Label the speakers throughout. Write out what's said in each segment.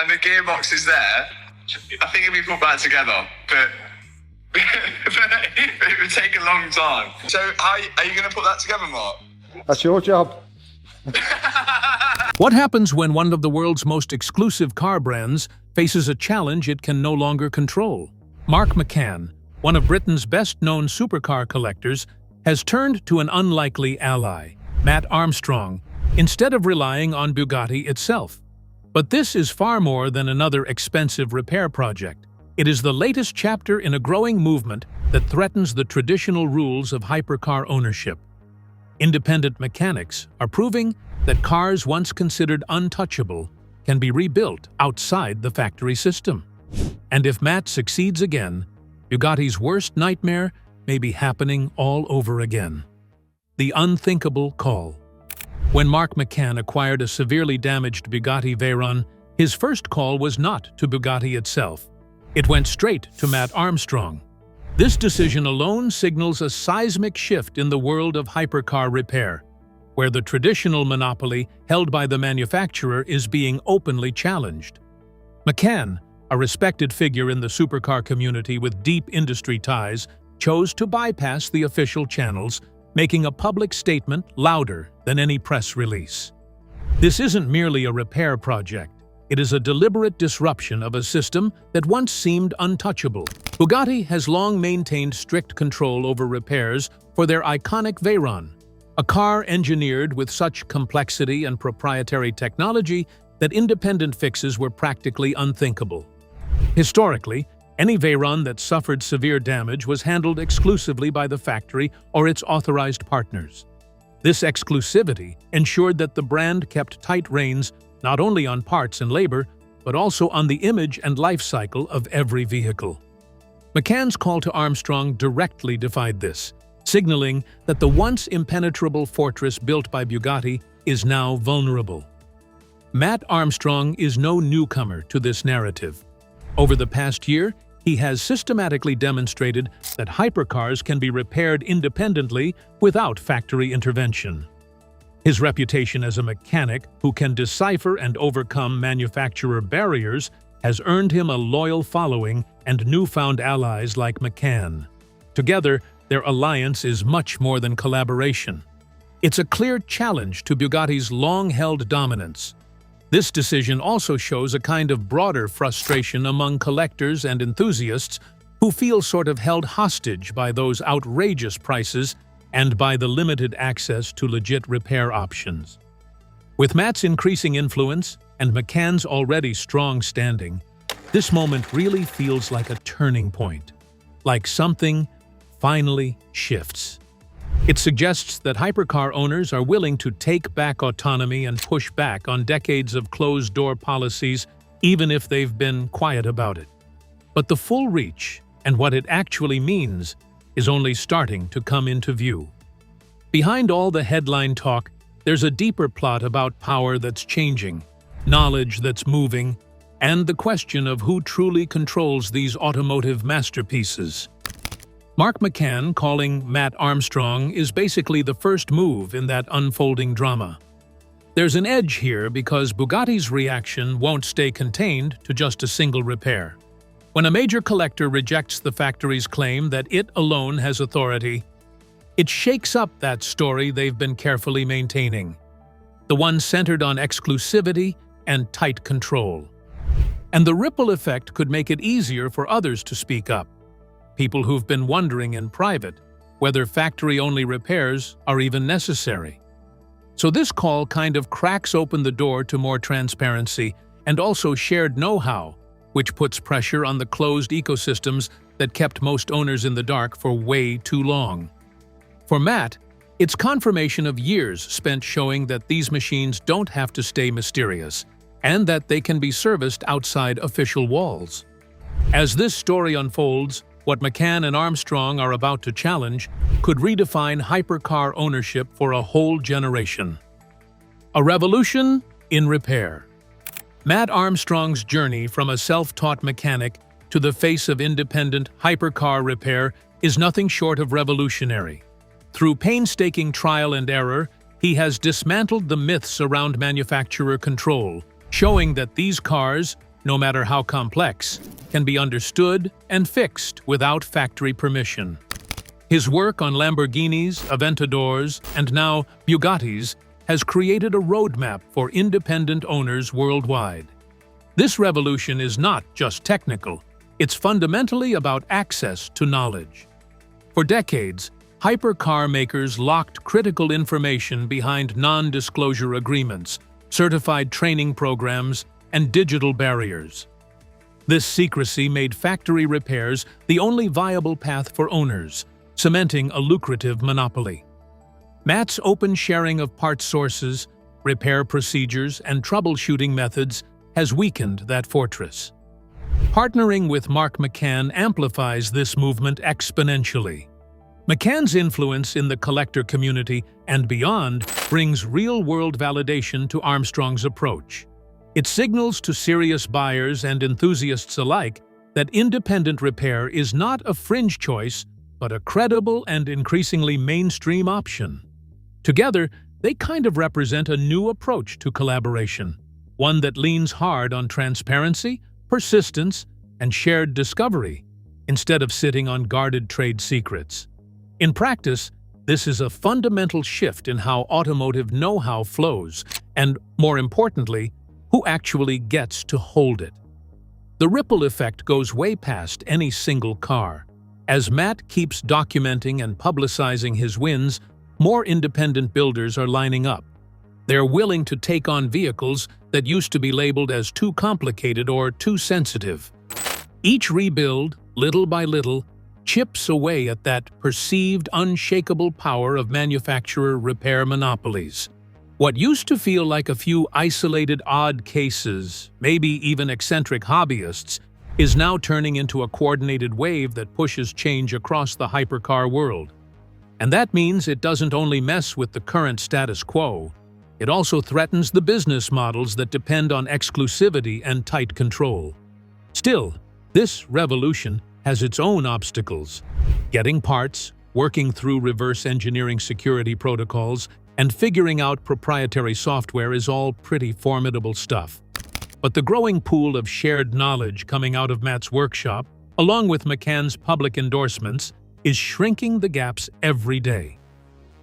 Speaker 1: and the gearbox is there, I think it'd be put back together, but it would take a long time. So are you going to put that together, Mark?
Speaker 2: That's your job.
Speaker 3: What happens when one of the world's most exclusive car brands faces a challenge it can no longer control? Mark McCann, one of Britain's best-known supercar collectors, has turned to an unlikely ally, Matt Armstrong, instead of relying on Bugatti itself. But this is far more than another expensive repair project. It is the latest chapter in a growing movement that threatens the traditional rules of hypercar ownership. Independent mechanics are proving that cars once considered untouchable can be rebuilt outside the factory system. And if Matt succeeds again, Bugatti's worst nightmare may be happening all over again. The unthinkable call. When Mark McCann acquired a severely damaged Bugatti Veyron, his first call was not to Bugatti itself. It went straight to Matt Armstrong. This decision alone signals a seismic shift in the world of hypercar repair, where the traditional monopoly held by the manufacturer is being openly challenged. McCann, a respected figure in the supercar community with deep industry ties, chose to bypass the official channels, making a public statement louder than any press release. This isn't merely a repair project. It is a deliberate disruption of a system that once seemed untouchable. Bugatti has long maintained strict control over repairs for their iconic Veyron, a car engineered with such complexity and proprietary technology that independent fixes were practically unthinkable. Historically, any Veyron that suffered severe damage was handled exclusively by the factory or its authorized partners. This exclusivity ensured that the brand kept tight reins not only on parts and labor, but also on the image and life cycle of every vehicle. McCann's call to Armstrong directly defied this, signaling that the once impenetrable fortress built by Bugatti is now vulnerable. Matt Armstrong is no newcomer to this narrative. Over the past year, he has systematically demonstrated that hypercars can be repaired independently without factory intervention. His reputation as a mechanic who can decipher and overcome manufacturer barriers has earned him a loyal following and newfound allies like McCann. Together, their alliance is much more than collaboration. It's a clear challenge to Bugatti's long-held dominance. This decision also shows a kind of broader frustration among collectors and enthusiasts who feel sort of held hostage by those outrageous prices and by the limited access to legit repair options. With Matt's increasing influence and McCann's already strong standing, this moment really feels like a turning point, like something finally shifts. It suggests that hypercar owners are willing to take back autonomy and push back on decades of closed-door policies, even if they've been quiet about it. But the full reach and what it actually means is only starting to come into view. Behind all the headline talk, there's a deeper plot about power that's changing, knowledge that's moving, and the question of who truly controls these automotive masterpieces. Mark McCann calling Matt Armstrong is basically the first move in that unfolding drama. There's an edge here because Bugatti's reaction won't stay contained to just a single repair. When a major collector rejects the factory's claim that it alone has authority, it shakes up that story they've been carefully maintaining, the one centered on exclusivity and tight control. And the ripple effect could make it easier for others to speak up, people who've been wondering in private whether factory-only repairs are even necessary. So this call kind of cracks open the door to more transparency and also shared know-how, which puts pressure on the closed ecosystems that kept most owners in the dark for way too long. For Matt, it's confirmation of years spent showing that these machines don't have to stay mysterious, and that they can be serviced outside official walls. As this story unfolds, what McCann and Armstrong are about to challenge could redefine hypercar ownership for a whole generation. A revolution in repair. Matt Armstrong's journey from a self-taught mechanic to the face of independent hypercar repair is nothing short of revolutionary. Through painstaking trial and error, he has dismantled the myths around manufacturer control, showing that these cars, no matter how complex, can be understood and fixed without factory permission. His work on Lamborghinis, Aventadors, and now Bugattis has created a roadmap for independent owners worldwide. This revolution is not just technical, it's fundamentally about access to knowledge. For decades, hypercar makers locked critical information behind non-disclosure agreements, certified training programs, and digital barriers. This secrecy made factory repairs the only viable path for owners, cementing a lucrative monopoly. Matt's open sharing of parts sources, repair procedures, and troubleshooting methods has weakened that fortress. Partnering with Mark McCann amplifies this movement exponentially. McCann's influence in the collector community and beyond brings real-world validation to Armstrong's approach. It signals to serious buyers and enthusiasts alike that independent repair is not a fringe choice, but a credible and increasingly mainstream option. Together, they kind of represent a new approach to collaboration, one that leans hard on transparency, persistence, and shared discovery, instead of sitting on guarded trade secrets. In practice, this is a fundamental shift in how automotive know-how flows, and, more importantly, who actually gets to hold it. The ripple effect goes way past any single car. As Matt keeps documenting and publicizing his wins, more independent builders are lining up. They're willing to take on vehicles that used to be labeled as too complicated or too sensitive. Each rebuild, little by little, chips away at that perceived unshakable power of manufacturer repair monopolies. What used to feel like a few isolated odd cases, maybe even eccentric hobbyists, is now turning into a coordinated wave that pushes change across the hypercar world. And that means it doesn't only mess with the current status quo, it also threatens the business models that depend on exclusivity and tight control. Still, this revolution has its own obstacles. Getting parts, working through reverse engineering security protocols, and figuring out proprietary software is all pretty formidable stuff. But the growing pool of shared knowledge coming out of Matt's workshop, along with McCann's public endorsements, is shrinking the gaps every day.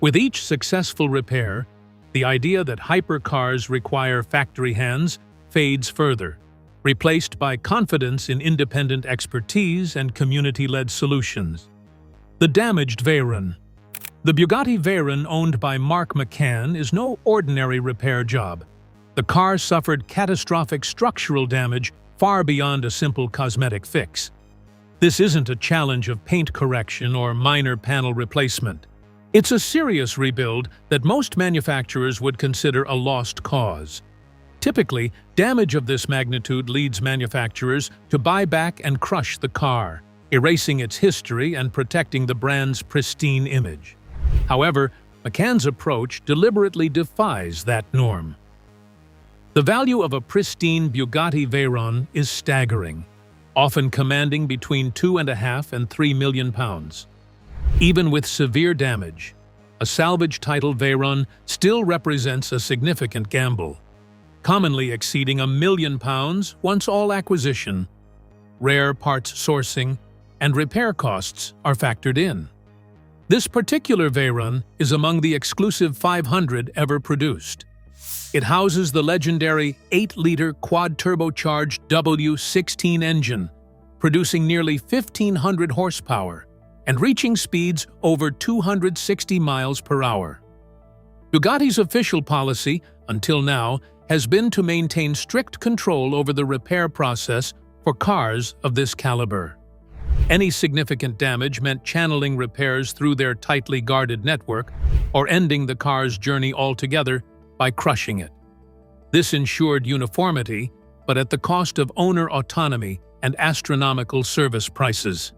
Speaker 3: With each successful repair, the idea that hypercars require factory hands fades further, replaced by confidence in independent expertise and community-led solutions. The damaged Veyron. The Bugatti Veyron, owned by Mark McCann, is no ordinary repair job. The car suffered catastrophic structural damage far beyond a simple cosmetic fix. This isn't a challenge of paint correction or minor panel replacement. It's a serious rebuild that most manufacturers would consider a lost cause. Typically, damage of this magnitude leads manufacturers to buy back and crush the car, erasing its history and protecting the brand's pristine image. However, McCann's approach deliberately defies that norm. The value of a pristine Bugatti Veyron is staggering, often commanding between £2.5 and £3 million. Even with severe damage, a salvage title Veyron still represents a significant gamble, commonly exceeding £1 million once all acquisition, rare parts sourcing, and repair costs are factored in. This particular Veyron is among the exclusive 500 ever produced. It houses the legendary 8-liter quad-turbocharged W16 engine, producing nearly 1,500 horsepower and reaching speeds over 260 miles per hour. Bugatti's official policy, until now, has been to maintain strict control over the repair process for cars of this caliber. Any significant damage meant channeling repairs through their tightly guarded network or ending the car's journey altogether by crushing it. This ensured uniformity, but at the cost of owner autonomy and astronomical service prices.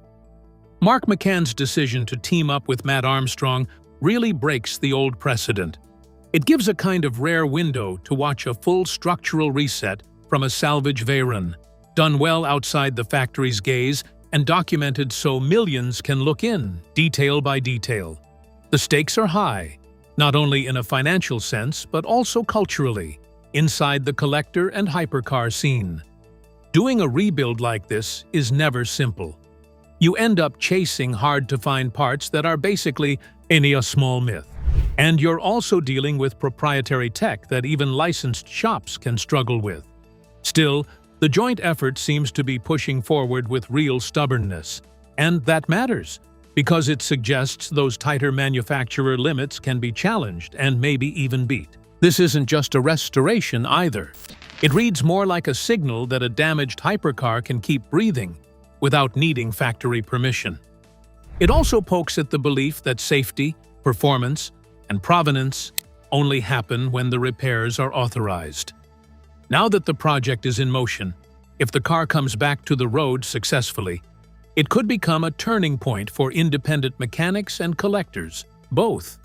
Speaker 3: Mark McCann's decision to team up with Matt Armstrong really breaks the old precedent. It gives a kind of rare window to watch a full structural reset from a salvage Veyron, done well outside the factory's gaze and documented so millions can look in, detail by detail. The stakes are high, not only in a financial sense but also culturally, inside the collector and hypercar scene. Doing a rebuild like this is never simple. You end up chasing hard-to-find parts that are basically only a small myth. And you're also dealing with proprietary tech that even licensed shops can struggle with. Still, the joint effort seems to be pushing forward with real stubbornness. And that matters, because it suggests those tighter manufacturer limits can be challenged and maybe even beat. This isn't just a restoration either. It reads more like a signal that a damaged hypercar can keep breathing without needing factory permission. It also pokes at the belief that safety, performance, and provenance only happen when the repairs are authorized. Now that the project is in motion, if the car comes back to the road successfully, it could become a turning point for independent mechanics and collectors, both.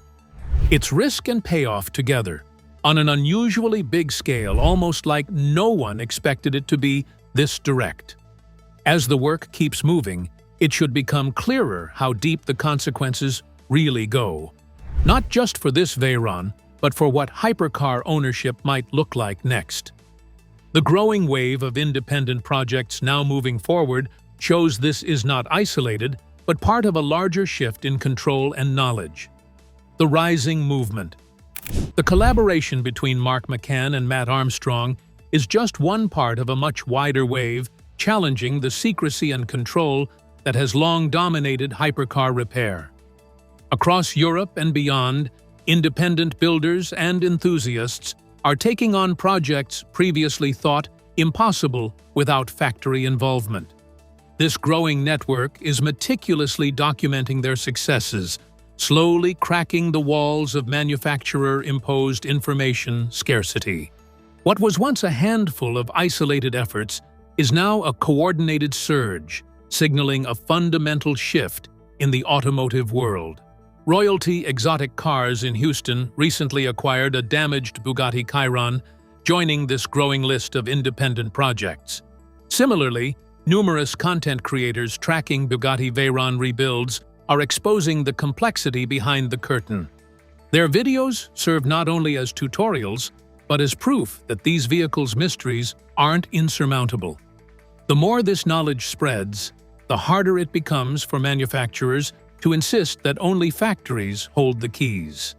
Speaker 3: It's risk and payoff together, on an unusually big scale, almost like no one expected it to be this direct. As the work keeps moving, it should become clearer how deep the consequences really go. Not just for this Veyron, but for what hypercar ownership might look like next. The growing wave of independent projects now moving forward shows this is not isolated, but part of a larger shift in control and knowledge. The rising movement. The collaboration between Mark McCann and Matt Armstrong is just one part of a much wider wave challenging the secrecy and control that has long dominated hypercar repair. Across Europe and beyond, independent builders and enthusiasts are taking on projects previously thought impossible without factory involvement. This growing network is meticulously documenting their successes, slowly cracking the walls of manufacturer-imposed information scarcity. What was once a handful of isolated efforts is now a coordinated surge, signaling a fundamental shift in the automotive world. Royalty Exotic Cars in Houston recently acquired a damaged Bugatti Chiron, joining this growing list of independent projects. Similarly, numerous content creators tracking Bugatti Veyron rebuilds are exposing the complexity behind the curtain. Their videos serve not only as tutorials, but as proof that these vehicles' mysteries aren't insurmountable. The more this knowledge spreads, the harder it becomes for manufacturers to insist that only factories hold the keys.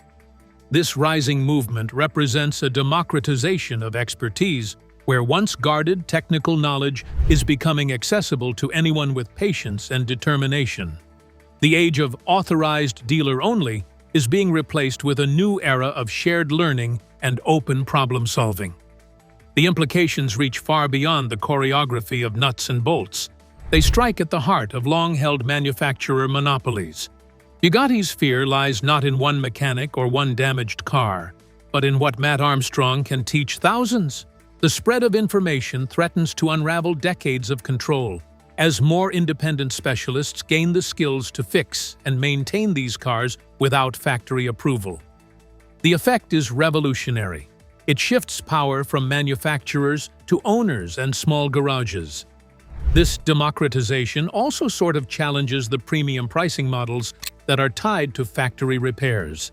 Speaker 3: This rising movement represents a democratization of expertise, where once guarded technical knowledge is becoming accessible to anyone with patience and determination. The age of authorized dealer only is being replaced with a new era of shared learning and open problem solving. The implications reach far beyond the choreography of nuts and bolts. They strike at the heart of long-held manufacturer monopolies. Bugatti's fear lies not in one mechanic or one damaged car, but in what Matt Armstrong can teach thousands. The spread of information threatens to unravel decades of control, as more independent specialists gain the skills to fix and maintain these cars without factory approval. The effect is revolutionary. It shifts power from manufacturers to owners and small garages. This democratization also sort of challenges the premium pricing models that are tied to factory repairs.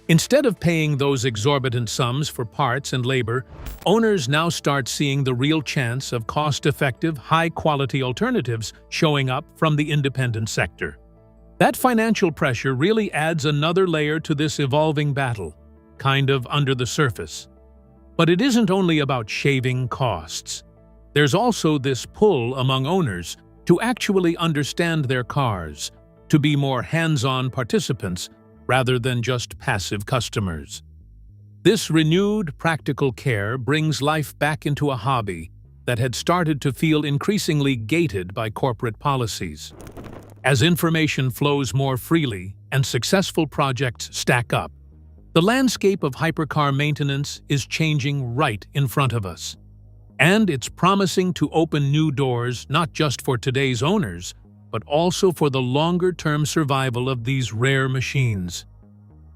Speaker 3: Instead of paying those exorbitant sums for parts and labor, owners now start seeing the real chance of cost-effective, high-quality alternatives showing up from the independent sector. That financial pressure really adds another layer to this evolving battle, kind of under the surface. But it isn't only about shaving costs. There's also this pull among owners to actually understand their cars, to be more hands-on participants rather than just passive customers. This renewed practical care brings life back into a hobby that had started to feel increasingly gated by corporate policies. As information flows more freely and successful projects stack up, the landscape of hypercar maintenance is changing right in front of us. And it's promising to open new doors not just for today's owners, but also for the longer-term survival of these rare machines.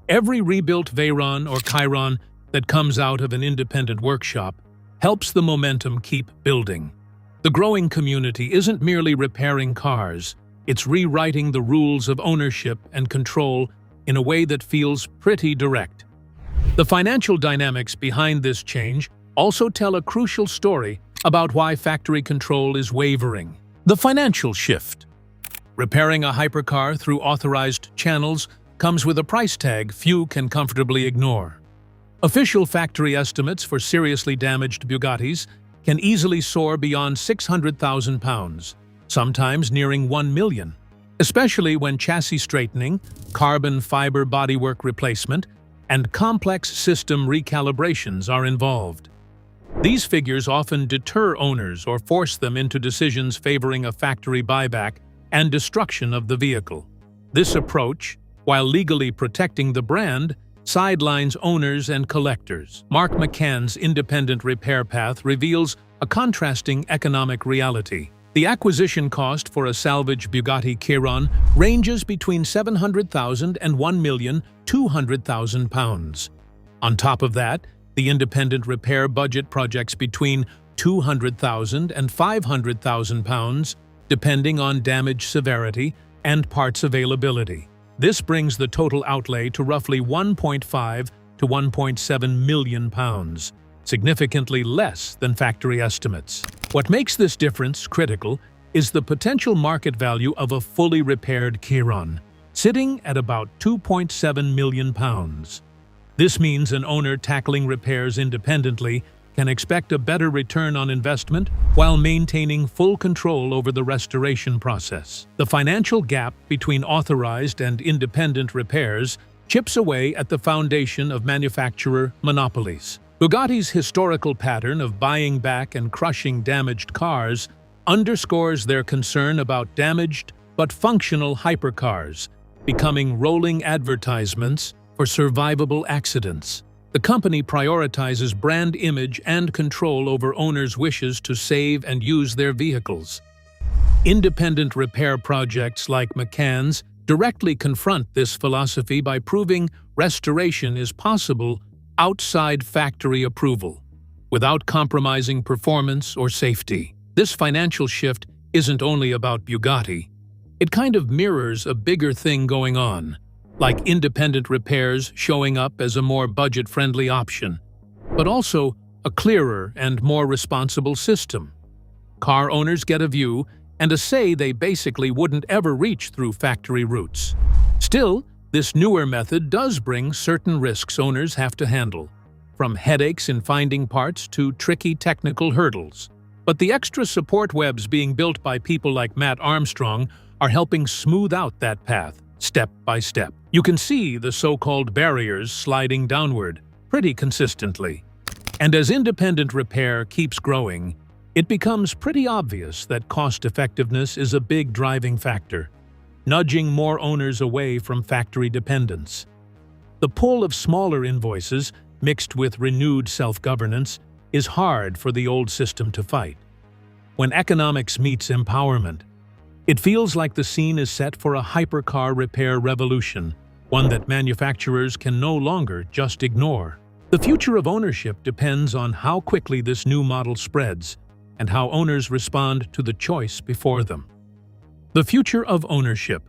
Speaker 3: Every rebuilt Veyron or Chiron that comes out of an independent workshop helps the momentum keep building. The growing community isn't merely repairing cars, it's rewriting the rules of ownership and control in a way that feels pretty direct. The financial dynamics behind this change also tell a crucial story about why factory control is wavering. The financial shift. Repairing a hypercar through authorized channels comes with a price tag few can comfortably ignore. Official factory estimates for seriously damaged Bugattis can easily soar beyond £600,000, sometimes nearing £1 million, especially when chassis straightening, carbon fiber bodywork replacement, and complex system recalibrations are involved. These figures often deter owners or force them into decisions favoring a factory buyback and destruction of the vehicle. This approach, while legally protecting the brand, sidelines owners and collectors. Mark McCann's independent repair path reveals a contrasting economic reality. The acquisition cost for a salvage Bugatti Veyron ranges between £700,000 and £1,200,000. On top of that, the independent repair budget projects between £200,000 and £500,000, depending on damage severity and parts availability. This brings the total outlay to roughly £1.5 to £1.7 million, significantly less than factory estimates. What makes this difference critical is the potential market value of a fully repaired Veyron, sitting at about £2.7 million. This means an owner tackling repairs independently can expect a better return on investment while maintaining full control over the restoration process. The financial gap between authorized and independent repairs chips away at the foundation of manufacturer monopolies. Bugatti's historical pattern of buying back and crushing damaged cars underscores their concern about damaged but functional hypercars, becoming rolling advertisements for survivable accidents. The company prioritizes brand image and control over owners' wishes to save and use their vehicles. Independent repair projects like McCann's directly confront this philosophy by proving restoration is possible outside factory approval, without compromising performance or safety. This financial shift isn't only about Bugatti. It kind of mirrors a bigger thing going on, like independent repairs showing up as a more budget-friendly option, but also a clearer and more responsible system. Car owners get a view and a say they basically wouldn't ever reach through factory routes. Still, this newer method does bring certain risks owners have to handle, from headaches in finding parts to tricky technical hurdles. But the extra support webs being built by people like Matt Armstrong are helping smooth out that path, step by step. You can see the so-called barriers sliding downward pretty consistently. And as independent repair keeps growing, it becomes pretty obvious that cost-effectiveness is a big driving factor, nudging more owners away from factory dependence. The pull of smaller invoices, mixed with renewed self-governance, is hard for the old system to fight. When economics meets empowerment, it feels like the scene is set for a hypercar repair revolution, one that manufacturers can no longer just ignore. The future of ownership depends on how quickly this new model spreads and how owners respond to the choice before them. The future of ownership.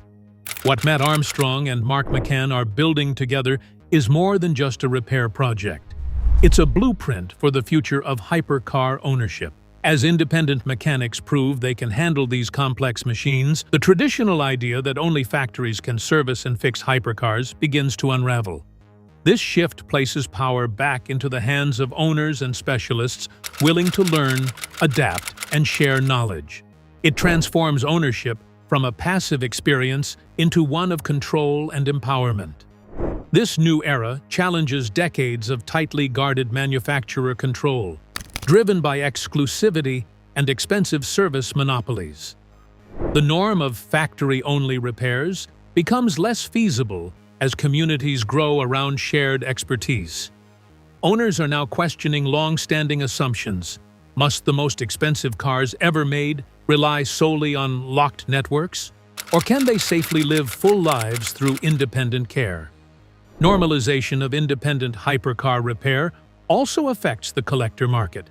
Speaker 3: What Matt Armstrong and Mark McCann are building together is more than just a repair project. It's a blueprint for the future of hypercar ownership. As independent mechanics prove they can handle these complex machines, the traditional idea that only factories can service and fix hypercars begins to unravel. This shift places power back into the hands of owners and specialists willing to learn, adapt, and share knowledge. It transforms ownership from a passive experience into one of control and empowerment. This new era challenges decades of tightly guarded manufacturer control, driven by exclusivity and expensive service monopolies. The norm of factory-only repairs becomes less feasible as communities grow around shared expertise. Owners are now questioning long-standing assumptions. Must the most expensive cars ever made rely solely on locked networks? Or can they safely live full lives through independent care? Normalization of independent hypercar repair also affects the collector market.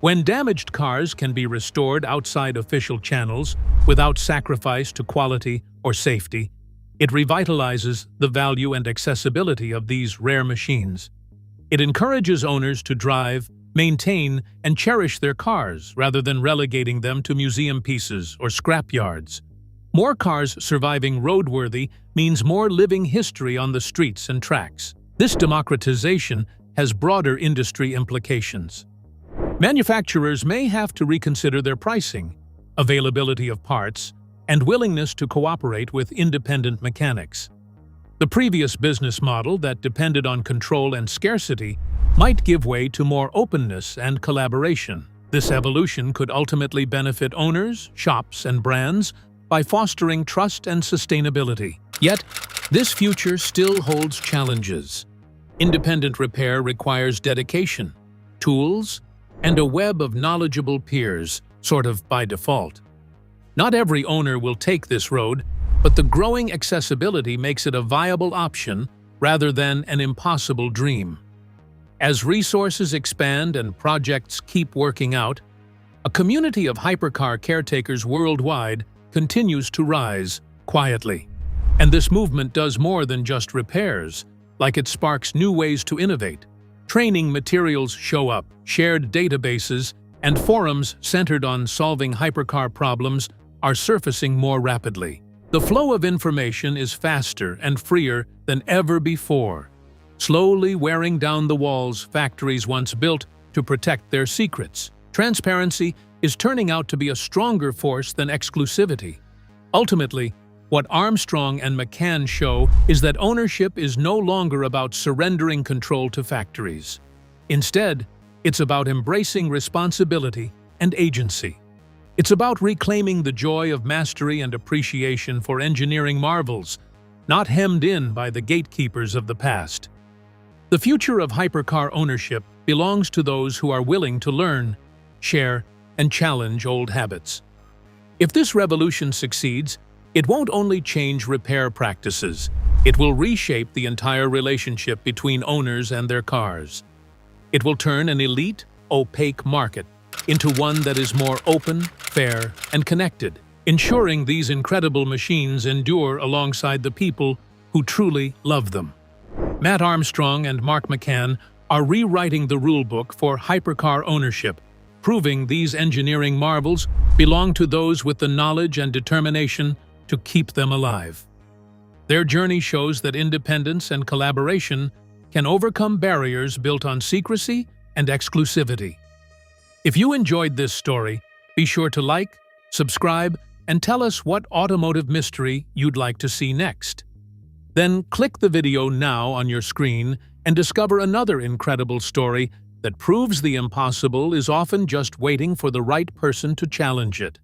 Speaker 3: When damaged cars can be restored outside official channels without sacrifice to quality or safety, it revitalizes the value and accessibility of these rare machines. It encourages owners to drive maintain, and cherish their cars rather than relegating them to museum pieces or scrap yards. More cars surviving roadworthy means more living history on the streets and tracks. This democratization has broader industry implications. Manufacturers may have to reconsider their pricing, availability of parts, and willingness to cooperate with independent mechanics. The previous business model that depended on control and scarcity might give way to more openness and collaboration. This evolution could ultimately benefit owners, shops, and brands by fostering trust and sustainability. Yet, this future still holds challenges. Independent repair requires dedication, tools, and a web of knowledgeable peers, sort of by default. Not every owner will take this road, but the growing accessibility makes it a viable option rather than an impossible dream. As resources expand and projects keep working out, a community of hypercar caretakers worldwide continues to rise quietly. And this movement does more than just repairs, like it sparks new ways to innovate. Training materials show up, shared databases, and forums centered on solving hypercar problems are surfacing more rapidly. The flow of information is faster and freer than ever before, slowly wearing down the walls factories once built to protect their secrets. Transparency is turning out to be a stronger force than exclusivity. Ultimately, what Armstrong and McCann show is that ownership is no longer about surrendering control to factories. Instead, it's about embracing responsibility and agency. It's about reclaiming the joy of mastery and appreciation for engineering marvels, not hemmed in by the gatekeepers of the past. The future of hypercar ownership belongs to those who are willing to learn, share, and challenge old habits. If this revolution succeeds, it won't only change repair practices, it will reshape the entire relationship between owners and their cars. It will turn an elite, opaque market into one that is more open, fair, and connected, ensuring these incredible machines endure alongside the people who truly love them. Matt Armstrong and Mark McCann are rewriting the rulebook for hypercar ownership, proving these engineering marvels belong to those with the knowledge and determination to keep them alive. Their journey shows that independence and collaboration can overcome barriers built on secrecy and exclusivity. If you enjoyed this story, be sure to like, subscribe, and tell us what automotive mystery you'd like to see next. Then click the video now on your screen and discover another incredible story that proves the impossible is often just waiting for the right person to challenge it.